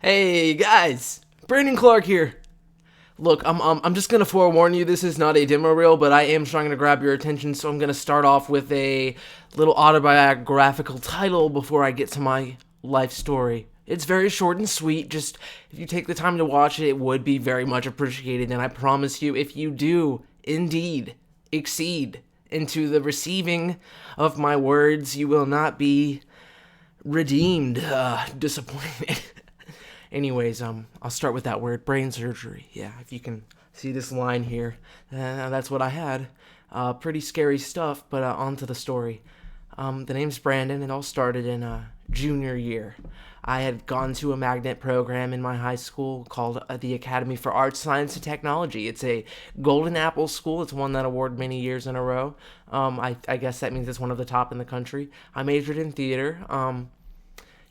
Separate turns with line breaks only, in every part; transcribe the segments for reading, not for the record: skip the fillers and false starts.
Hey guys, Brandon Clark here. Look, I'm just gonna forewarn you. This is not a demo reel, but I am trying to grab your attention, so I'm gonna start off with a little autobiographical title before I get to my life story. It's very short and sweet. Just if you take the time to watch it, it would be very much appreciated. And I promise you, if you do indeed exceed into the receiving of my words, you will not be redeemed. Disappointed. Anyways, I'll start with that word, brain surgery. Yeah, if you can see this line here, that's what I had. Pretty scary stuff, but on to the story. The name's Brandon. It all started in junior year. I had gone to a magnet program in my high school called the Academy for Arts, Science, and Technology. It's a Golden Apple school. It's won that award many years in a row. I guess that means it's one of the top in the country. I majored in theater.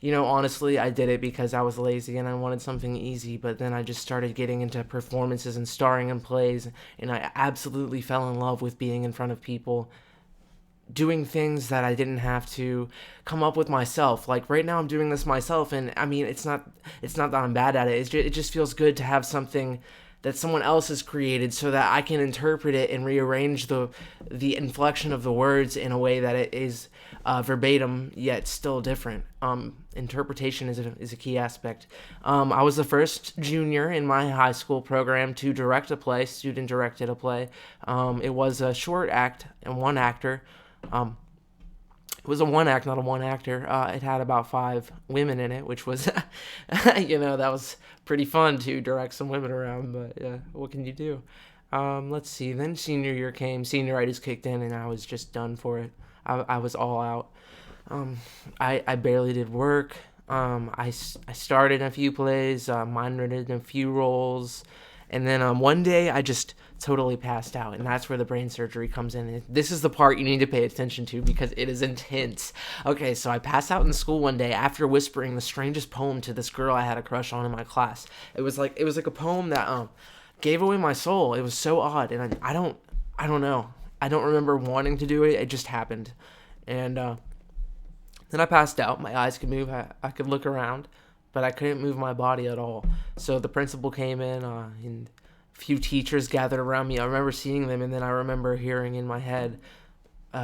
Honestly, I did it because I was lazy and I wanted something easy, but then I just started getting into performances and starring in plays, and I absolutely fell in love with being in front of people, doing things that I didn't have to come up with myself. Like right now I'm doing this myself, and I mean, it's not that I'm bad at it. It just feels good to have something that someone else has created so that I can interpret it and rearrange the inflection of the words in a way that it is verbatim yet still different. Interpretation is a key aspect. I was the first junior in my high school program to direct a play, student directed a play. It was a short act and one actor. It was a one act, not a one actor. It had about 5 women in it, which was, that was pretty fun to direct some women around. But yeah, what can you do? Let's see. Then senior year came. Senioritis kicked in, and I was just done for it. I was all out. I barely did work. I started in a few plays, minored in a few roles, and then one day I just totally passed out, and that's where the brain surgery comes in. This is the part you need to pay attention to because it is intense. Okay, so I passed out in school one day after whispering the strangest poem to this girl I had a crush on in my class. It was like a poem that gave away my soul. It was so odd, and I don't know. I don't remember wanting to do it. It just happened, and then I passed out. My eyes could move. I could look around, but I couldn't move my body at all. So the principal came in, and a few teachers gathered around me. I remember seeing them, and then I remember hearing in my head,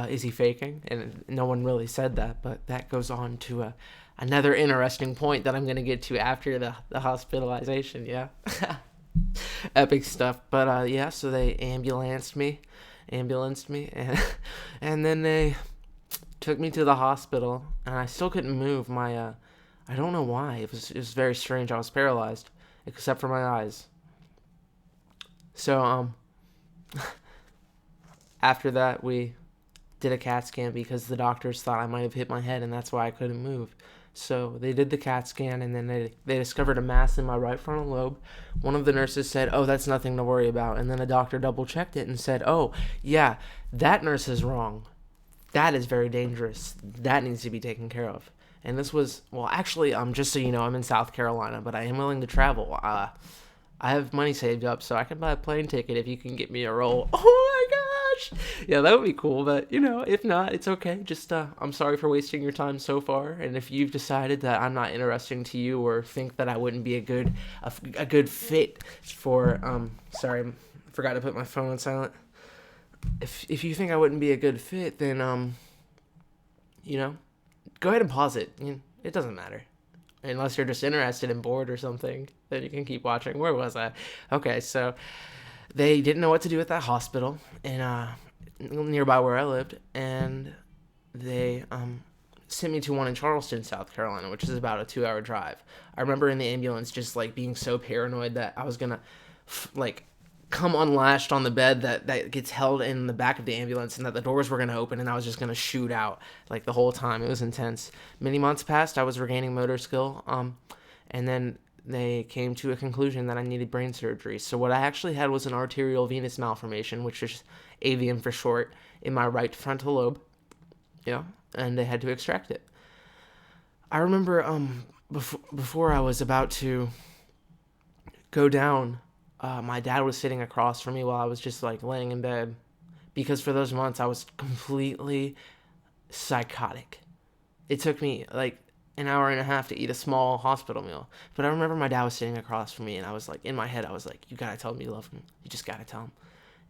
is he faking? And no one really said that, but that goes on to another interesting point that I'm going to get to after the hospitalization, yeah? Epic stuff. But yeah, so they ambulanced me, and then they took me to the hospital, and I still couldn't move. I don't know why. It was very strange. I was paralyzed, except for my eyes. So after that, we did a CAT scan because the doctors thought I might have hit my head, and that's why I couldn't move. So they did the CAT scan, and then they discovered a mass in my right frontal lobe. One of the nurses said, "Oh, that's nothing to worry about." And then a doctor double-checked it and said, "Oh, yeah, that nurse is wrong. That is very dangerous. That needs to be taken care of." And this was, well, actually, just so you know, I'm in South Carolina, but I am willing to travel. I have money saved up, so I can buy a plane ticket if you can get me a role. Oh my gosh! Yeah, that would be cool, but, if not, it's okay. Just, I'm sorry for wasting your time so far, and if you've decided that I'm not interesting to you or think that I wouldn't be a good fit for, sorry, I forgot to put my phone on silent. If you think I wouldn't be a good fit, then, go ahead and pause it. It doesn't matter. Unless you're just interested and bored or something, then you can keep watching. Where was I? Okay, so they didn't know what to do at that hospital and nearby where I lived, and they sent me to one in Charleston, South Carolina, which is about a 2-hour drive. I remember in the ambulance just like being so paranoid that I was gonna come unlatched on the bed that gets held in the back of the ambulance, and that the doors were going to open and I was just going to shoot out like the whole time. It was intense. Many months passed. I was regaining motor skill. And then they came to a conclusion that I needed brain surgery. So what I actually had was an arterial venous malformation, which is AVM for short, in my right frontal lobe. Yeah. And they had to extract it. I remember before I was about to go down, my dad was sitting across from me while I was just like laying in bed, because for those months I was completely psychotic. It took me like an hour and a half to eat a small hospital meal. But I remember my dad was sitting across from me, and I was like, in my head, I was like, you gotta tell him you love him. You just gotta tell him.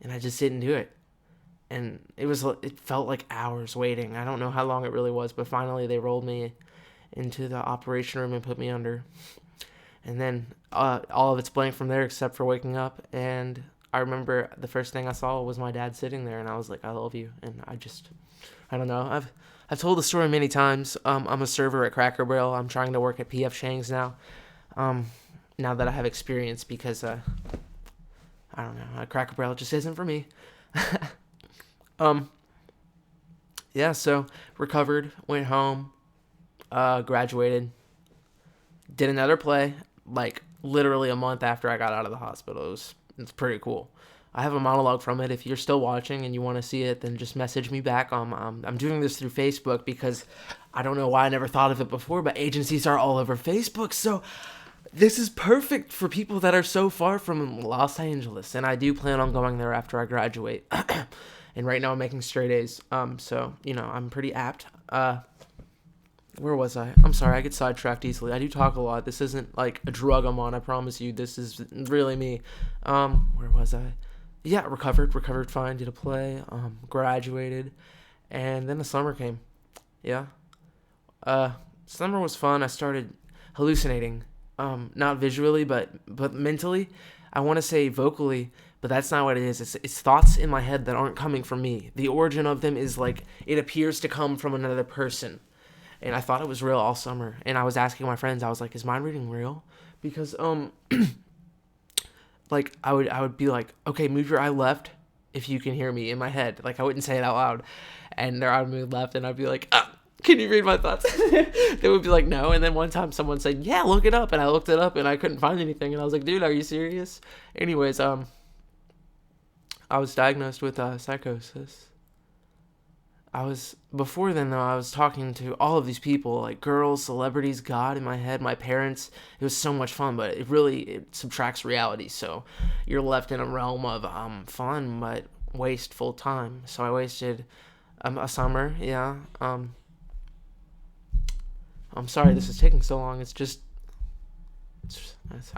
And I just didn't do it. And it felt like hours waiting. I don't know how long it really was, but finally they rolled me into the operation room and put me under. And then all of it's blank from there except for waking up. And I remember the first thing I saw was my dad sitting there, and I was like, I love you. And I don't know. I've told the story many times. I'm a server at Cracker Barrel. I'm trying to work at PF Chang's now. Now that I have experience, because I don't know, Cracker Barrel just isn't for me. Yeah. So recovered, went home, graduated, did another play like literally a month after I got out of the hospital. It's pretty cool. I have a monologue from it. If you're still watching and you want to see it, then just message me back. I'm doing this through Facebook because I don't know why I never thought of it before, but agencies are all over Facebook. So this is perfect for people that are so far from Los Angeles. And I do plan on going there after I graduate. And right now I'm making straight A's. So, I'm pretty apt. Where was I? I'm sorry, I get sidetracked easily. I do talk a lot. This isn't like a drug I'm on, I promise you. This is really me. Where was I? Yeah, recovered fine, did a play, graduated, and then the summer came. Yeah. Summer was fun. I started hallucinating. Not visually, but mentally. I want to say vocally, but that's not what it is. It's thoughts in my head that aren't coming from me. The origin of them is like, it appears to come from another person. And I thought it was real all summer. And I was asking my friends, I was like, is mind reading real? Because, like, I would be like, okay, move your eye left if you can hear me in my head. Like, I wouldn't say it out loud. And their eye would move left, and I'd be like, can you read my thoughts? They would be like, no. And then one time someone said, yeah, look it up. And I looked it up, and I couldn't find anything. And I was like, dude, are you serious? Anyways, I was diagnosed with psychosis. Before then though, I was talking to all of these people, like girls, celebrities, God in my head, my parents. It was so much fun, but it subtracts reality. So you're left in a realm of fun, but wasteful time. So I wasted a summer, yeah. I'm sorry this is taking so long.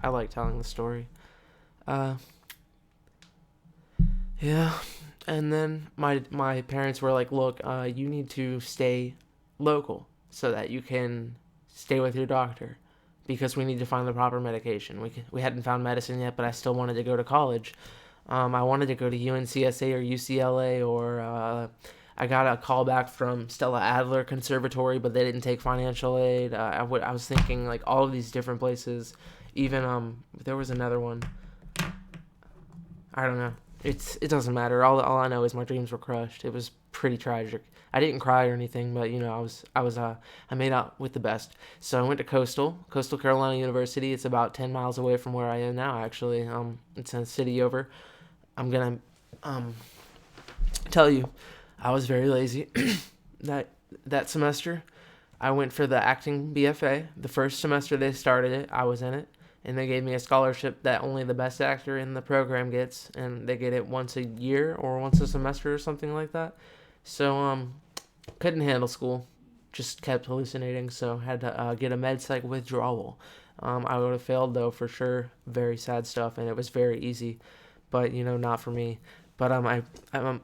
I like telling the story. Yeah. And then my parents were like, look, you need to stay local so that you can stay with your doctor, because we need to find the proper medication. We hadn't found medicine yet, but I still wanted to go to college. I wanted to go to UNCSA or UCLA, or I got a call back from Stella Adler Conservatory, but they didn't take financial aid. I was thinking like all of these different places. Even there was another one. I don't know. It doesn't matter. All I know is my dreams were crushed. It was pretty tragic. I didn't cry or anything, but I made out with the best. So I went to Coastal Carolina University. It's about 10 miles away from where I am now. Actually, it's a city over. I'm gonna tell you, I was very lazy that semester. I went for the acting BFA. The first semester they started it, I was in it. And they gave me a scholarship that only the best actor in the program gets, and they get it once a year or once a semester or something like that. So, couldn't handle school, just kept hallucinating, so had to get a med psych withdrawal. I would have failed though for sure. Very sad stuff, and it was very easy, but not for me. But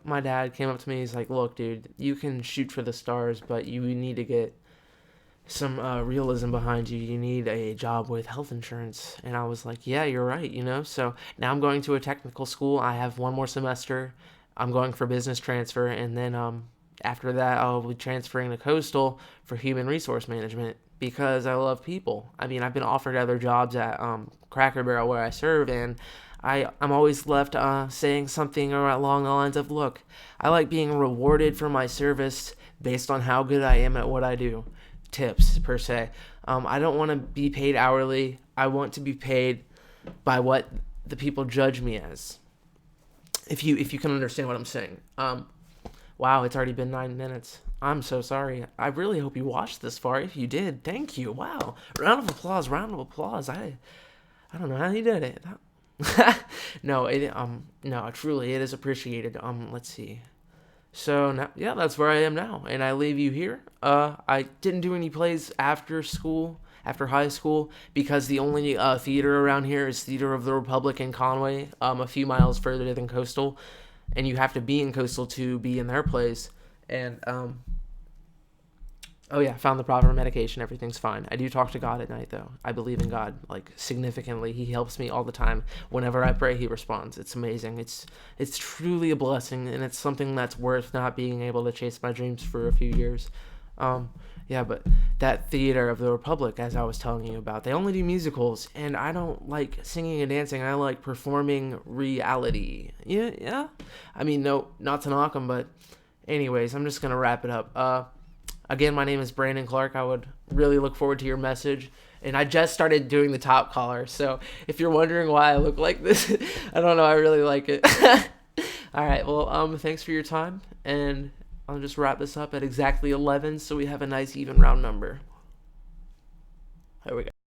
my dad came up to me. He's like, "Look, dude, you can shoot for the stars, but you need to get some realism behind you. You need a job with health insurance." And I was like, yeah, you're right, So now I'm going to a technical school. I have one more semester. I'm going for business transfer. And then after that, I'll be transferring to Coastal for human resource management, because I love people. I mean, I've been offered other jobs at Cracker Barrel where I serve, and I'm always left saying something along the lines of, look, I like being rewarded for my service based on how good I am at what I do. Tips per se. I don't want to be paid hourly. I want to be paid by what the people judge me as. If you can understand what I'm saying. Wow, it's already been 9 minutes. I'm so sorry. I really hope you watched this far. If you did, thank you. Wow, round of applause. I don't know how you did it. No, truly, it is appreciated. Let's see. So now, yeah, that's where I am now, and I leave you here. I didn't do any plays after school, after high school, because the only theater around here is Theater of the Republic in Conway, a few miles further than Coastal, and you have to be in Coastal to be in their plays. And oh yeah, found the proper medication. Everything's fine. I do talk to God at night though. I believe in God like significantly. He helps me all the time. Whenever I pray, he responds. It's amazing. It's truly a blessing, and it's something that's worth not being able to chase my dreams for a few years. Um, yeah, but that Theater of the Republic, as I was telling you about, they only do musicals, and I don't like singing and dancing. I like performing reality. Yeah, yeah. I mean, no, not to knock them, but anyways, I'm just gonna wrap it up. Again, my name is Brandon Clark. I would really look forward to your message. And I just started doing the top collar. So if you're wondering why I look like this, I don't know. I really like it. All right. Well, thanks for your time. And I'll just wrap this up at exactly 11 so we have a nice even round number. There we go.